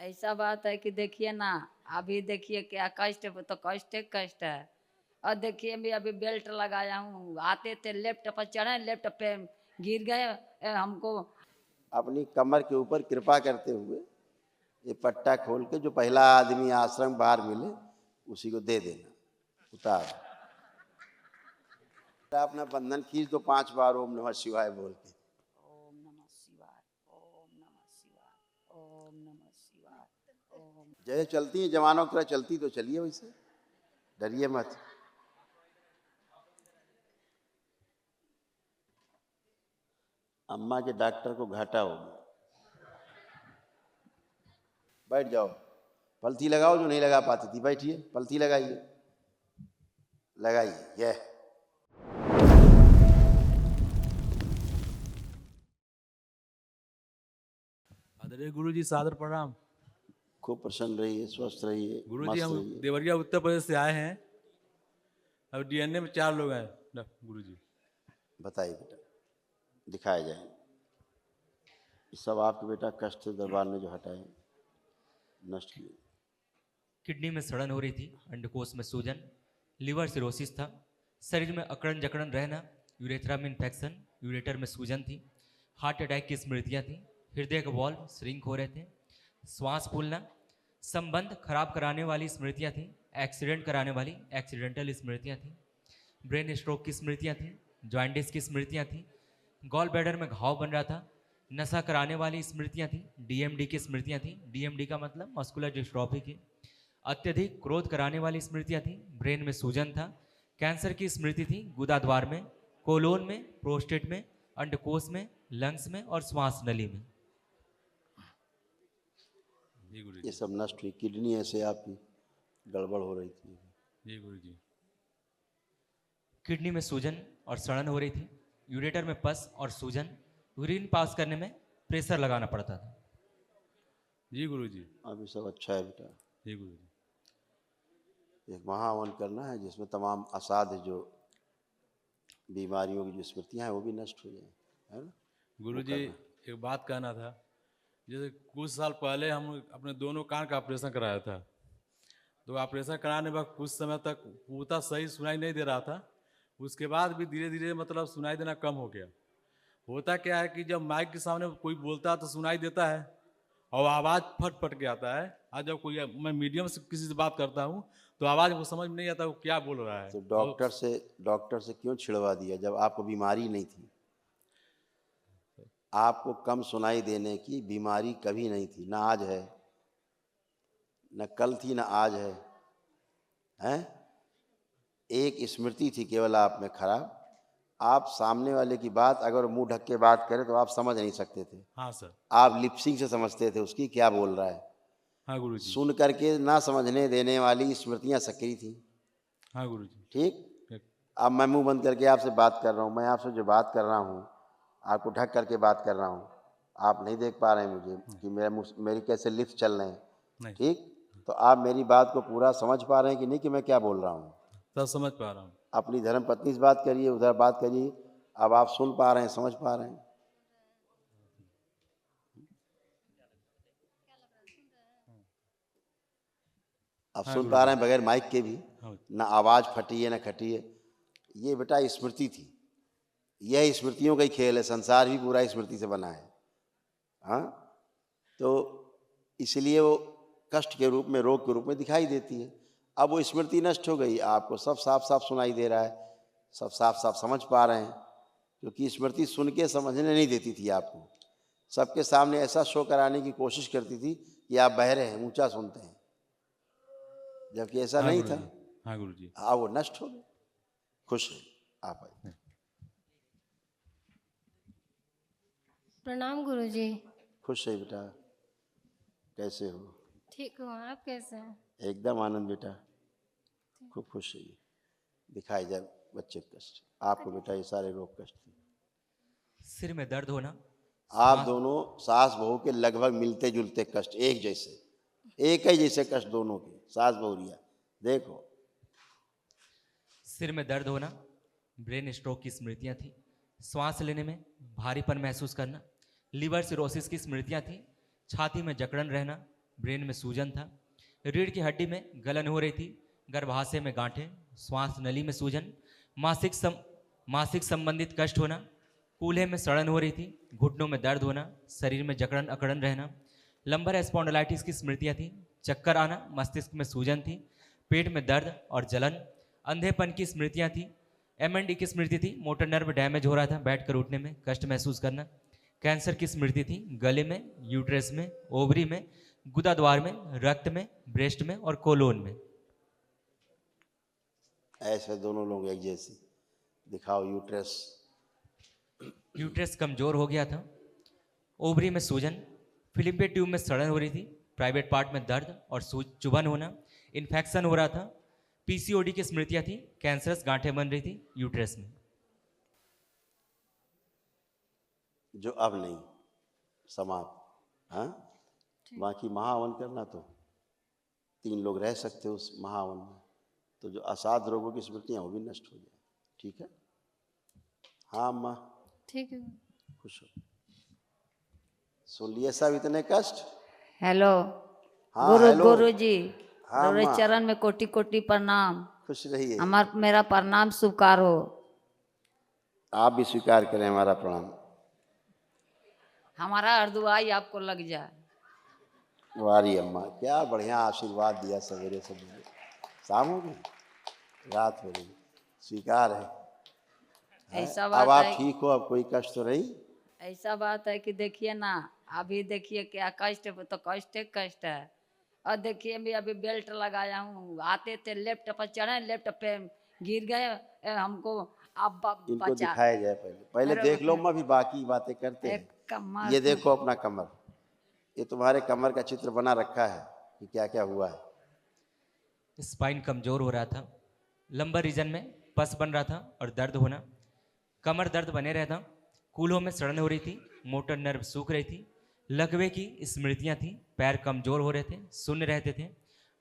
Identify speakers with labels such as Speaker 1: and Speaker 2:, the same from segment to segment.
Speaker 1: ऐसा बात है कि देखिए ना, अभी देखिए क्या कष्ट है, तो कष्ट है। और देखिए मैं अभी बेल्ट लगाया हूँ, आते थे लेफ्ट पर चढ़े, लेफ्ट पे गिर गए। हमको
Speaker 2: अपनी कमर के ऊपर कृपा करते हुए ये पट्टा खोल के जो पहला आदमी आश्रम बाहर मिले उसी को दे देना, उतार। अपना बंधन खींच दो 5 बार ओम नमः शिवाय बोल के।
Speaker 1: ओम नमः शिवाय, ओम नमः शिवाय, ओम नमः शिवाय, ओम।
Speaker 2: जैसे चलती है जवानों की तरह चलती तो चलिए, वैसे डरिए मत। अम्मा के डॉक्टर को घाटा हो गया। बैठ जाओ, पलथी लगाओ जो नहीं लगा पाती थी, बैठिए, पलथी लगाइए, लगाइए। यह
Speaker 3: आदरणीय गुरु जी, सादर प्रणाम।
Speaker 2: खूब प्रसन्न रहिए, स्वस्थ रहिए,
Speaker 3: गुरु जी,
Speaker 2: मस्त
Speaker 3: हम
Speaker 2: रहिए।
Speaker 3: देवरिया उत्तर प्रदेश से आए हैं। अब डीएनए में 4 लोग हैं गुरु जी।
Speaker 2: बताइए बेटा, दिखाया जाए। ये सब आपके बेटा कष्ट से दरबार ने जो हटाए, नष्ट किए।
Speaker 4: किडनी में सड़न हो रही थी, अंडकोश में सूजन, लिवर सिरोसिस था, शरीर में अकड़न जकड़न रहना, यूरेथ्रा में इन्फेक्शन, यूरेटर में सूजन थी, हार्ट अटैक की स्मृतियाँ थी, हृदय के वॉल्व श्रिंक हो रहे थे, श्वास फूलना, संबंध खराब कराने वाली स्मृतियाँ थी, एक्सीडेंट कराने वाली एक्सीडेंटल स्मृतियाँ थी, ब्रेन स्ट्रोक की स्मृतियाँ थी, जॉइंटिस की स्मृतियाँ थी, गॉल ब्लैडर में घाव बन रहा था, नशा कराने वाली स्मृतियाँ थी, डीएमडी की स्मृतियाँ थी, डीएमडी का मतलब मस्कुलर डिस्ट्रॉफी की, अत्यधिक क्रोध कराने वाली स्मृतियाँ थी, ब्रेन में सूजन था, कैंसर की स्मृति थी, गुदाद्वार में, कोलोन में, प्रोस्टेट में, अंडकोश में, लंग्स में और श्वास नली में।
Speaker 3: जी गुरु
Speaker 2: ये
Speaker 3: जी।
Speaker 2: सब नष्ट हुई। किडनी ऐसे आपकी गड़बड़ हो रही थी।
Speaker 3: जी गुरु जी।
Speaker 4: किडनी में सूजन और सड़न हो रही थी, यूरेटर में पस और सूजन, यूरिन पास करने में प्रेशर लगाना पड़ता था।
Speaker 3: जी गुरु जी।
Speaker 2: अभी सब अच्छा है बेटा।
Speaker 3: जी गुरु जी।
Speaker 2: एक महावन करना है जिसमें तमाम असाध्य जो बीमारियों की जो स्मृतियाँ हैं वो भी नष्ट हो जाए, है ना।
Speaker 3: गुरु जी, एक बात कहना था। जैसे कुछ साल पहले हम अपने दोनों कान का ऑपरेशन कराया था, तो ऑपरेशन कराने के बाद कुछ समय तक पूरा सही सुनाई नहीं दे रहा था। उसके बाद भी धीरे धीरे मतलब सुनाई देना कम हो गया। होता क्या है कि जब माइक के सामने कोई बोलता है तो सुनाई देता है और आवाज़ फट फट के आता है। आज जब कोई मैं मीडियम से किसी से बात करता हूँ तो आवाज़ को समझ में नहीं आता वो क्या बोल रहा है।
Speaker 2: तो
Speaker 3: और
Speaker 2: डॉक्टर से क्यों छिड़वा दिया जब आपको बीमारी नहीं थी। आपको कम सुनाई देने की बीमारी कभी नहीं थी, ना आज है, न कल थी, न आज है, हैं? एक स्मृति थी केवल आप में खराब। आप सामने वाले की बात अगर मुंह ढक के बात करें तो आप समझ नहीं सकते थे।
Speaker 3: हाँ सर।
Speaker 2: आप लिपसिंग से समझते थे उसकी क्या बोल रहा है।
Speaker 3: हाँ गुरु जी।
Speaker 2: सुन करके ना समझने देने वाली स्मृतियाँ सक्रिय थी।
Speaker 3: हाँ गुरु जी।
Speaker 2: ठीक। अब मैं मुंह बंद करके आपसे बात कर रहा हूँ, मैं आपसे जो बात कर रहा हूँ आपको ढक करके बात कर रहा हूँ। आप नहीं देख पा रहे हैं मुझे कि मेरी कैसे लिप्स चल रहे हैं।
Speaker 3: नहीं।
Speaker 2: ठीक। तो आप मेरी बात को पूरा समझ पा रहे हैं कि नहीं कि मैं क्या बोल रहा हूँ।
Speaker 3: सब समझ पा रहा हूँ।
Speaker 2: अपनी धर्म पत्नी से बात करिए, उधर बात करिए। अब आप सुन पा रहे हैं, समझ पा रहे हैं। अब
Speaker 3: हाँ
Speaker 2: सुन
Speaker 3: गुरु
Speaker 2: पा
Speaker 3: जी।
Speaker 2: रहे हैं बगैर माइक के भी।
Speaker 3: हाँ।
Speaker 2: ना आवाज़ फटी है ना खटी है। ये बेटा स्मृति थी। यह स्मृतियों का ही खेल है, संसार भी पूरा स्मृति से बना है। हाँ, तो इसलिए वो कष्ट के रूप में, रोग के रूप में दिखाई देती है। अब वो स्मृति नष्ट हो गई, आपको सब साफ साफ सुनाई दे रहा है, सब साफ साफ समझ पा रहे हैं। क्योंकि स्मृति सुन के समझने नहीं देती थी आपको, सबके सामने ऐसा शो कराने की कोशिश करती थी कि आप बहरे हैं, ऊंचा सुनते हैं, जबकि ऐसा
Speaker 3: हाँ
Speaker 2: नहीं
Speaker 3: गुरु
Speaker 2: था।
Speaker 3: जी। हाँ गुरु जी।
Speaker 2: हाँ, वो नष्ट हो गए। खुश है आप आइए।
Speaker 5: प्रणाम गुरुजी।
Speaker 2: खुश है बेटा, कैसे हो?
Speaker 5: ठीक हो, आप कैसे हैं?
Speaker 2: एकदम आनंद बेटा, खूब खुश रहिए। दिखाई जाए बच्चे का कष्ट। आपको बेटा ये सारे रोग कष्ट थे।
Speaker 4: सिर में दर्द होना,
Speaker 2: आप दोनों सास बहू के लगभग मिलते जुलते कष्ट, एक जैसे, एक ही जैसे कष्ट दोनों के, सास बहुरिया। देखो,
Speaker 4: सिर में दर्द होना, ब्रेन स्ट्रोक की स्मृतियां थी, श्वास लेने में भारीपन महसूस करना, लिवर सिरोसिस की स्मृतियां थी, छाती में जकड़न रहना, ब्रेन में सूजन था, रीढ़ की हड्डी में गलन हो रही थी, गर्भाशय में गांठें, श्वास नली में सूजन, मासिक संबंधित कष्ट होना, कूल्हे में सड़न हो रही थी, घुटनों में दर्द होना, शरीर में जकड़न अकड़न रहना, लंबर स्पॉन्डिलाइटिस की स्मृतियाँ थी, चक्कर आना, मस्तिष्क में सूजन थी, पेट में दर्द और जलन, अंधेपन की स्मृतियाँ थी, MND की स्मृति थी, मोटर नर्व डैमेज हो रहा था, बैठकर उठने में कष्ट महसूस करना, कैंसर की स्मृति थी, गले में, यूट्रस में, ओवरी में, गुदाद्वार में, रक्त में, ब्रेस्ट में और कोलोन में।
Speaker 2: ऐसे दोनों लोग एक जैसे दिखाओ।
Speaker 4: यूट्रस कमजोर हो गया था, ओवरी में सूजन, फिलिपियन ट्यूब में सड़न हो रही थी, प्राइवेट पार्ट में दर्द और चुभन होना, इन्फेक्शन हो रहा था, PCOD की स्मृतियाँ थी, कैंसरस गांठें बन रही थी यूट्रस में।
Speaker 2: जो अब नहीं, समाप्त। हाँ, बाकी महावन करना तो 3 लोग रह सकते उस महावन में, तो जो असाध रोगों की स्मृतियाँ वो भी नष्ट हो जाए। ठीक है? हाँ अम्मा,
Speaker 5: ठीक है।
Speaker 2: खुश हो। सुन लिए सब इतने कष्ट?
Speaker 1: हेलो
Speaker 2: हाँ,
Speaker 1: गुरु
Speaker 2: हेलो।
Speaker 1: गुरु जी,
Speaker 2: हाँ,
Speaker 1: तेरे
Speaker 2: माँ।
Speaker 1: चरण में कोटि कोटि प्रणाम।
Speaker 2: खुश रहिए।
Speaker 1: मेरा प्रणाम स्वीकारो।
Speaker 2: आप भी स्वीकार करें हमारा प्रणाम।
Speaker 1: हमारा अर्दुआई आपको लग जाए।
Speaker 2: वारी अम्मा, क्या बढ़िया आशीर्वाद दिया सवेरे सवेरे। शाम हो गई, रात हो रही, स्वीकार है।
Speaker 1: ऐसा
Speaker 2: अब
Speaker 1: बात
Speaker 2: आप
Speaker 1: है,
Speaker 2: ठीक हो, अब कोई कष्ट तो नहीं?
Speaker 1: ऐसा बात है कि देखिए ना, अभी देखिए क्या कष्ट है, तो कष्ट है। और देखिए मैं अभी बेल्ट लगाया हूँ, आते थे लेफ्ट पर चढ़े, लेफ्ट पे गिर गए हमको। अब
Speaker 2: इनको
Speaker 1: बचा
Speaker 2: दिखाया जाए पहले
Speaker 1: मेरे
Speaker 2: देख लो अम्मा, फिर बाकी बातें करते
Speaker 1: एक
Speaker 2: हैं।
Speaker 1: कमर
Speaker 2: ये देखो अपना कमर, ये तुम्हारे कमर का चित्र बना रखा है कि क्या क्या हुआ है।
Speaker 4: स्पाइन कमजोर हो रहा था, लंबर रीजन में पस बन रहा था और दर्द होना, कमर दर्द बने रहता, कूल्हों में सड़न हो रही थी, मोटर नर्व सूख रही थी, लकवे की स्मृतियां थी, पैर कमजोर हो रहे थे, शून्य रहते थे,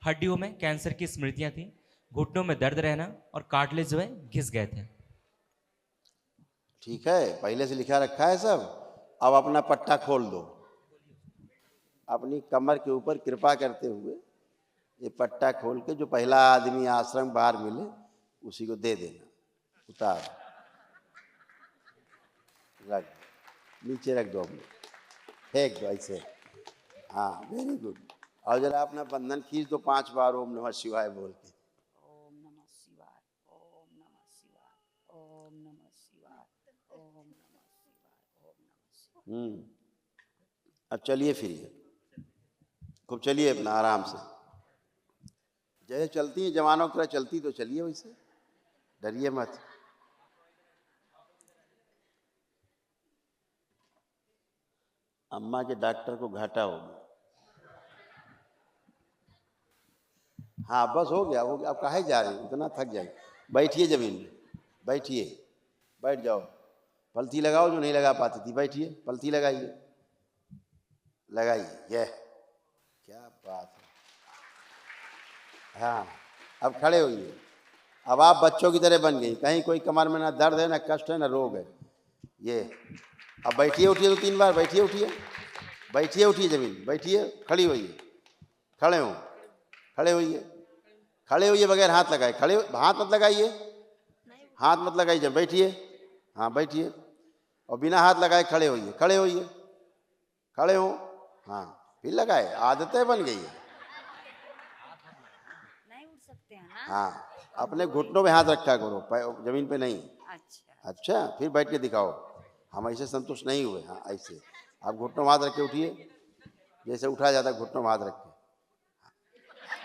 Speaker 4: हड्डियों में कैंसर की स्मृतियां थी, घुटनों में दर्द रहना और कार्टिलेज जो है घिस गए थे।
Speaker 2: ठीक है, पहले से लिखा रखा है सब। अब अपना पट्टा खोल दो, अपनी कमर के ऊपर कृपा करते हुए ये पट्टा खोल के जो पहला आदमी आश्रम बाहर मिले उसी को दे देना। उतार, रख, नीचे रख दो, अपने फेंक दो ऐसे। हाँ, वेरी गुड। और जरा अपना बंधन खींच दो 5 बार ओम नमः शिवाय बोल के।
Speaker 1: ओम नमः शिवाय, ओम नमः शिवाय, ओम नमः शिवाय, ओम नमः शिवाय, ओम नमः शिवाय।
Speaker 2: अब चलिए फिरिए, खूब चलिए अपना आराम से, जैसे चलती है जवानों की तरह चलती तो चलिए वैसे, डरिए मत। अम्मा के डॉक्टर को घाटा हो गया। हाँ बस हो गया, अब काहे जा रहे हैं, इतना थक जाए। बैठिए जमीन में, बैठिए, बैठ जाओ। पलथी लगाओ जो नहीं लगा पाती थी, बैठिए, पलथी लगाइए, लगाइए। यह क्या बात है। हाँ, अब खड़े होइए। अब आप बच्चों की तरह बन गई, कहीं कोई कमर में ना दर्द है, ना कष्ट है, ना रोग है। ये अब बैठिए, उठिए तो 3 बार बैठिए, उठिए, बैठिए, उठिए जमीन, बैठिए, खड़ी होइए, खड़े हो, खड़े होइए, खड़े होइए बगैर हाथ लगाए, खड़े हाथ मत लगाइए, हाथ मत लगाइए, जब बैठिए। हाँ बैठिए, और बिना हाथ लगाए खड़े होइए, खड़े होइए, खड़े हो। हाँ फिर लगाए, आदतें बन गई है।
Speaker 1: नहीं उठ सकते हैं ना?
Speaker 2: हाँ, अपने घुटनों में हाथ रखा करो, जमीन पे नहीं।
Speaker 1: अच्छा,
Speaker 2: अच्छा, फिर बैठ के दिखाओ। हम ऐसे संतुष्ट नहीं हुए। हाँ ऐसे आप घुटनों में हाथ रख के उठिए, जैसे उठा जाता है घुटनों में हाथ रख के।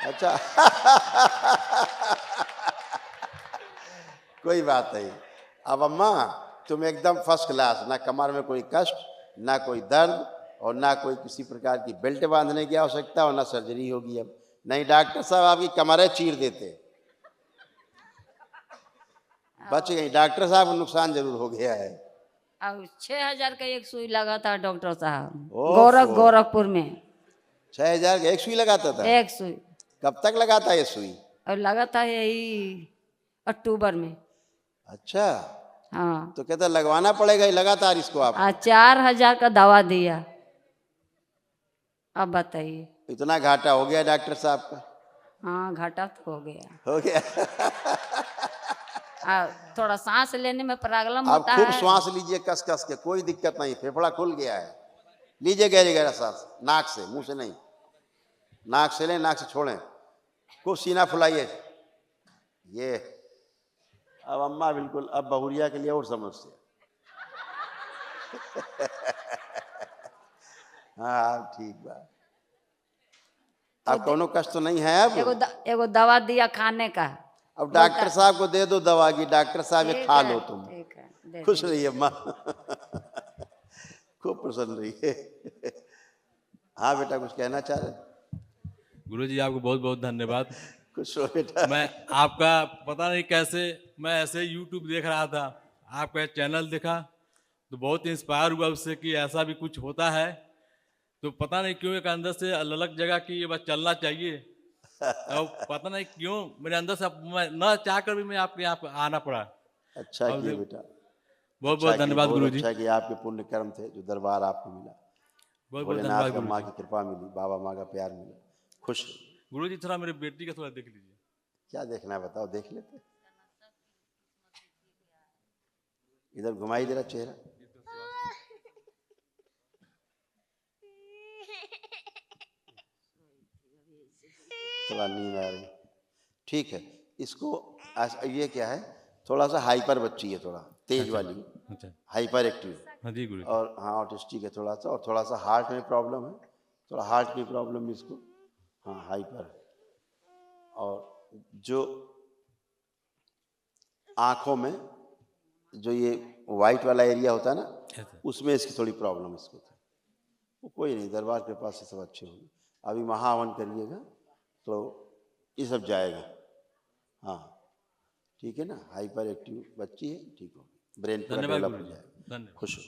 Speaker 2: अच्छा कोई बात नहीं। अब अम्मा तुम एकदम फर्स्ट क्लास, ना कमर में कोई कष्ट, ना कोई दर्द, और ना कोई किसी प्रकार की बेल्ट बांधने की आवश्यकता, और ना सर्जरी होगी। अब नहीं, डॉक्टर साहब आपकी कमरें चीर देते, बच गई। डॉक्टर साहब को नुकसान जरूर हो गया है।
Speaker 1: अब 6,000 का एक सुई लगा था डॉक्टर साहब,
Speaker 2: ओफो।
Speaker 1: गोरखपुर में
Speaker 2: 6,000 का एक सुई लगाता था?
Speaker 1: एक सुई।
Speaker 2: कब तक लगाता ये सुई?
Speaker 1: और लगा था यही अक्टूबर में।
Speaker 2: अच्छा,
Speaker 1: हाँ,
Speaker 2: तो कहता लगवाना पड़ेगा ही लगातार इसको आप।
Speaker 1: 4,000 का दवा दिया। अब बताइए।
Speaker 2: इतना घाटा हो गया डॉक्टर साहब का?
Speaker 1: हाँ घाटा तो हो गया।
Speaker 2: हो गया।
Speaker 1: थोड़ा सांस लेने में प्रॉब्लम
Speaker 2: आप
Speaker 1: होता
Speaker 2: खूब
Speaker 1: है।
Speaker 2: श्वास लीजिए कस कस के, कोई दिक्कत नहीं, फेफड़ा खुल गया है। लीजिए गहरी गहरा सांस, नाक से, मुंह से नहीं। नाक से लें, नाक से छोड़ें। खूब सीना फुलाइए। ये अब अम्मा बिल्कुल, अब बहुरिया के लिए और समस्या। हाँ ठीक बात। अब कोनो कष्ट तो नहीं है अब?
Speaker 1: एगो दवा दिया खाने का।
Speaker 2: अब डॉक्टर साहब को दे दो दवा की, डॉक्टर साहब ये खा लो तुम।
Speaker 1: ठीक है, दे
Speaker 2: खुश
Speaker 1: देंगे।
Speaker 2: रहिए अम्मा। खूब प्रसन्न रहिए। हाँ बेटा, कुछ कहना चाह रहे?
Speaker 3: गुरुजी आपको बहुत बहुत धन्यवाद।
Speaker 2: खुश हो बेटा।
Speaker 3: मैं आपका पता नहीं कैसे, मैं ऐसे यूट्यूब देख रहा था, आपका चैनल देखा तो बहुत इंस्पायर हुआ उससे कि ऐसा भी कुछ होता है। तो पता नहीं क्यों एक अंदर से अलग जगह कि ये बस चलना चाहिए। तो पता नहीं क्यों मेरे अंदर से मैं न चाह कर भी मैं आपके यहाँ पे आना पड़ा।
Speaker 2: अच्छा
Speaker 3: अब
Speaker 2: किए बेटा,
Speaker 3: बहुत
Speaker 2: अच्छा
Speaker 3: बहुत
Speaker 2: किए,
Speaker 3: धन्यवाद
Speaker 2: बहुत
Speaker 3: गुरुजी।
Speaker 2: अच्छा कि आपके पुण्य कर्म थे जो दरबार आपको मिला।
Speaker 3: बहुत बहुत
Speaker 2: भोलेनाथ
Speaker 3: धन्यवाद
Speaker 2: का माँ
Speaker 3: गुरुजी।
Speaker 2: की कृपा मिली, बाबा माँ का प्यार मिला। खुश।
Speaker 3: गुरुजी थोड़ा मेरे बेटी का थोड़ा देख लीजिए।
Speaker 2: क्या देखना है बताओ, देख लेते। इधर घुमाई जरा चेहरा। थोड़ा नींद आ रही, ठीक है। इसको ये क्या है, थोड़ा सा हाइपर बच्ची है, थोड़ा तेज वाली,
Speaker 3: अच्छा
Speaker 2: हाइपर एक्टिव।
Speaker 3: हाँ जी गुरुजी।
Speaker 2: और हाँ ऑटिस्टिक है थोड़ा सा, और थोड़ा सा हार्ट में प्रॉब्लम है, थोड़ा हार्ट की प्रॉब्लम भी इसको, हाँ हाइपर है। और जो आँखों में जो ये वाइट वाला एरिया होता है ना,
Speaker 3: ऐसा
Speaker 2: उसमें इसकी थोड़ी प्रॉब्लम इसको थी। वो कोई नहीं, दरबार के पास से सब अच्छे होंगे। अभी महाहवन करिएगा तो ये सब जाएगा। हाँ ठीक है ना, हाइपर एक्टिव बच्ची है, ठीक हो, ब्रेन पूरा
Speaker 3: धन्यवाद
Speaker 2: डेवलप हो
Speaker 3: गुरुजी,
Speaker 2: जाएगा।
Speaker 3: धन्यवाद।
Speaker 2: खुश हो।